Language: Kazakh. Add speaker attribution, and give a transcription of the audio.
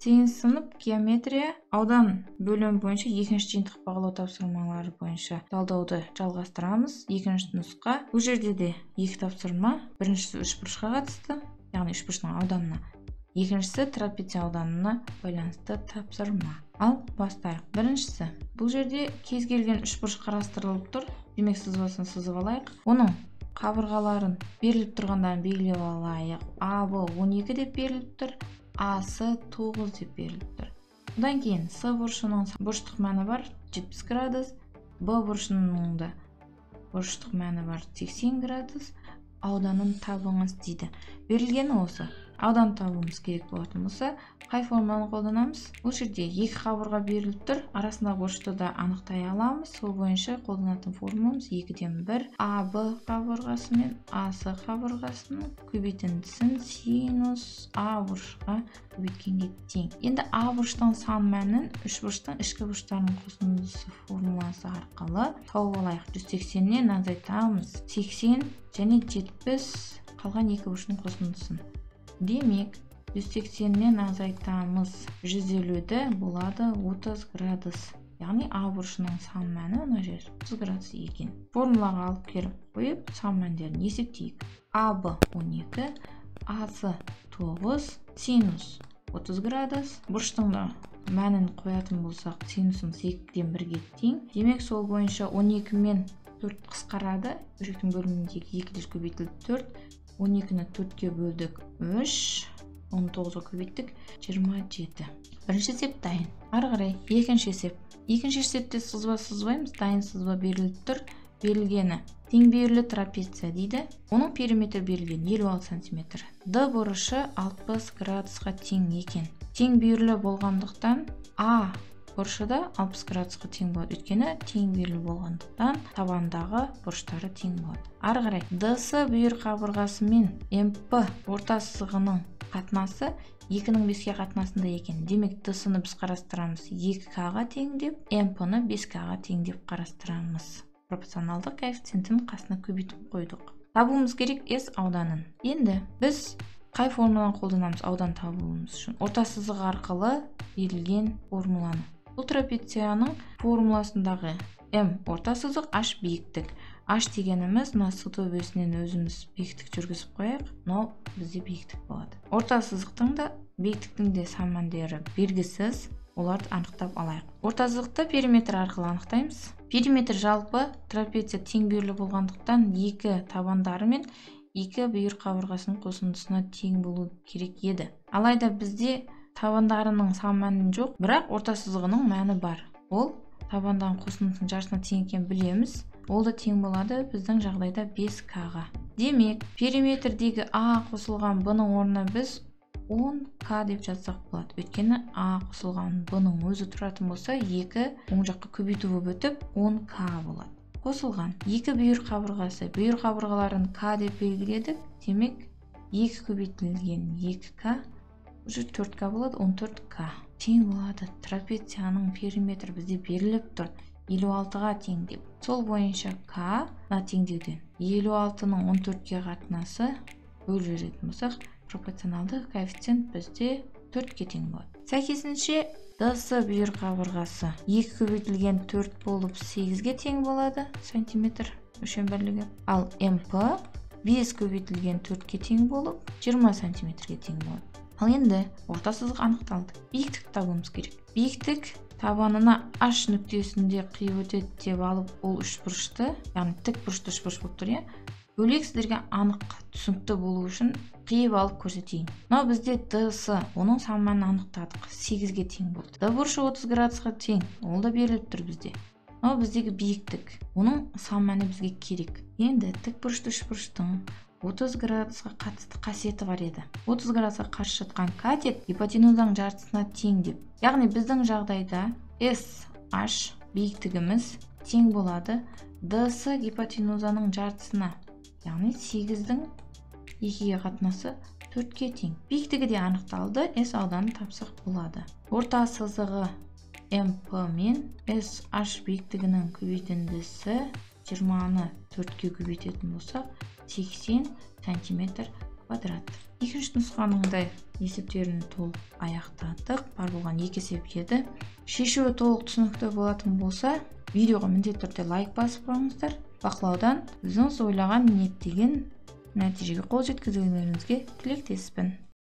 Speaker 1: Сегізінші сынып геометрия аудан бөлім бойынша екінші жиынтық бағалау тапсырмалары бойынша талдауды жалғастырамыз. Екінші нұсқа. Бұл жерде де екі тапсырма. Біріншісі үшбұрышқа қатысты, яғни үшбұрыштың ауданына. Екіншісі трапеция ауданына байланысты тапсырма. Ал бастайық. Біріншісі. Бұл жерде кез келген үшбұрыш қарастырылып тұр. Демек сызбасын сызып алайық. Оның қабырғаларын беріліп тұрғандарын белгілеп алайық. АБ 12 деп беріліп тұр. АС 9 деп беріліп тұр. Одан кейін С бұрышының бұрыштық мәні бар 70 градус, Б бұрышының да бұрыштық мәні бар 80 градус. Ауданын табыңыз дейді. Берілгені осы. Аудан табуымыз керек болатын болса, қай формуланы қолданамыз? Бұл жерде екі қабырға беріліп тұр. Арасындағы бұрышты да анықтай аламыз. Сол бойынша қолданатын формуламыз 2-ден 1 АБ қабырғасы мен АС қабырғасының көбейтіндісін синус А бұрышқа көбейткенге тең. Енді А бұрыштың сан мәнін үш бұрыштың ішкі бұрыштарының қосындысы формуласы арқылы тауып алайық. 180-нен азайтамыз. 80 және 70 қалған екі бұрыштың қосындысын. Демек, 180-нен азайтамыз 150-ді болады 30 градус. Яғни А бұрышының сан мәні мына жер 30 градус екен. Формулаға алып келіп қойып, сан мәндерін есептейік. АБ 12, АС 9, синус 30 градус. Бұрыштың да мәнін қоятын болсақ, синусымыз 2-ден 1-ге тең. Демек, сол бойынша 12 мен 4 қысқарады. Бөлшектің бөліміндегі 2-ден көбейтіліп 4. 12-ні 4-ке бөлдік 3, 19-ға көбейттік 27. Бірінші есеп дайын. Ары қарай екінші есеп. Екінші есепте сызба сызбаймыз. Дайын сызба беріліп тұр. Берілгені тең бүйірлі трапеция дейді. Оның периметр берілген 56 см. Д бұрышы 60 градусқа тең екен. Тең бүйірлі болғандықтан А бұрышы да 60 градусқа тең болады. Өйткені тең бүйірлі болғандықтан табандағы бұрыштары тең болады. Ары қарай ДС бүйір қабырғасы мен МП орта сызығының қатынасы 2-ның 5-ке қатынасында екен. Демек ДС-ны біз қарастырамыз 2К-ға тең деп, МП-ны 5К-ға тең деп қарастырамыз. Пропорционалдық коэффициентін қасына көбейтіп қойдық. Табуымыз керек S ауданын. Енді біз қай формуланы қолданамыз аудан табуымыз үшін? Орта сызық арқылы берілген формуланы. Бұл трапецияның формуласындағы М орта сызық, H биіктік. H дегеніміз сы төбесінен өзіміз биіктік жүргізіп қояйық. Но бізде биіктік болады. Орта сызықтың да биіктіктің де сан мәндері белгісіз. Оларды анықтап алайық. Орта сызықты периметр арқылы анықтаймыз. Периметр жалпы трапеция тең бүйірлі болғандықтан екі табандары мен екі бүйір қабырғасының қосындысына тең болу керек еді. Алайда бізде табандарының сан мәні жоқ, бірақ орта сызығының мәні бар. Ол табандағы қосындысының жартысына тең екенін білеміз. Ол да тең болады біздің жағдайда 5К-ға. Демек, периметрдегі А қосылған Б-ның орнына біз 10К деп жазсақ болады. Өйткені А қосылған Б-ның өзі тұратын болса, 2 оң жаққа көбейту болып өтіп 10К болады. Қосылған екі бүйір қабырғасы. Бүйір қабырғаларын К деп белгіледік. Демек, 2 көбейтілген 2К, уже 4К болады, 14К. Тең болады. Трапецияның периметр бізде беріліп тұр. 56-ға тең деп. Сол бойынша К теңдеуден 56-ның 14-ке қатынасы бөліп жүретін болсақ, пропорционалды коэффициент бізде 4-ке тең болады. Сәйкесінше ДС бүйір қабырғасы 2 көбейтілген 4 болып 8-ге тең болады сантиметр өлшем бірлігі. Ал МП 5 көбейтілген 4-ке тең болып 20 сантиметрге тең болады. Ал енді орта сызық анықталды. Биіктік табуымыз керек. Биіктік табанына H нүктесінде қиып өтеді деп алып, ол үшбұрышты, яғни тік бұрышты үшбұрыш болып тұр, бөлек сіздерге анық түсінікті болу үшін қиып алып көрсетейін. Мынау бізде ДС, оның сан мәнін анықтадық, 8-ге тең болды. Д бұрышы 30 градусқа тең, ол да беріліп тұр бізде. Мынау біздегі биіктік, оның сан мәні бізге керек. Енді тік бұрышты үшбұрыштың 30 градусқа қатысты қасиеті бар еді. 30 градусқа қарсы жатқан катет гипотенузаның жартысына тең деп. Яғни біздің жағдайда SH биіктігіміз тең болады DS гипотенузаның жартысына. Яғни 8-дің 2-ге қатынасы 4-ке тең. Биіктігі де анықталды, S ауданын тапсақ болады. Орта сызығы MP мен SH биіктігінің көбейтіндісі 20-ны 4-ке көбейтетін болсақ, 80 см квадрат. Екінші нұсқаның да есептерін толық аяқтадық. Бар болған 2 есеп еді. Шешуі толық түсінікті болатын болса, видеоға міндетті түрде лайк басып қойыңыздар. Бақылаудан өзіңіз ойлаған ниеттеген нәтижеге қол жеткізулеріңізге тілектеспін.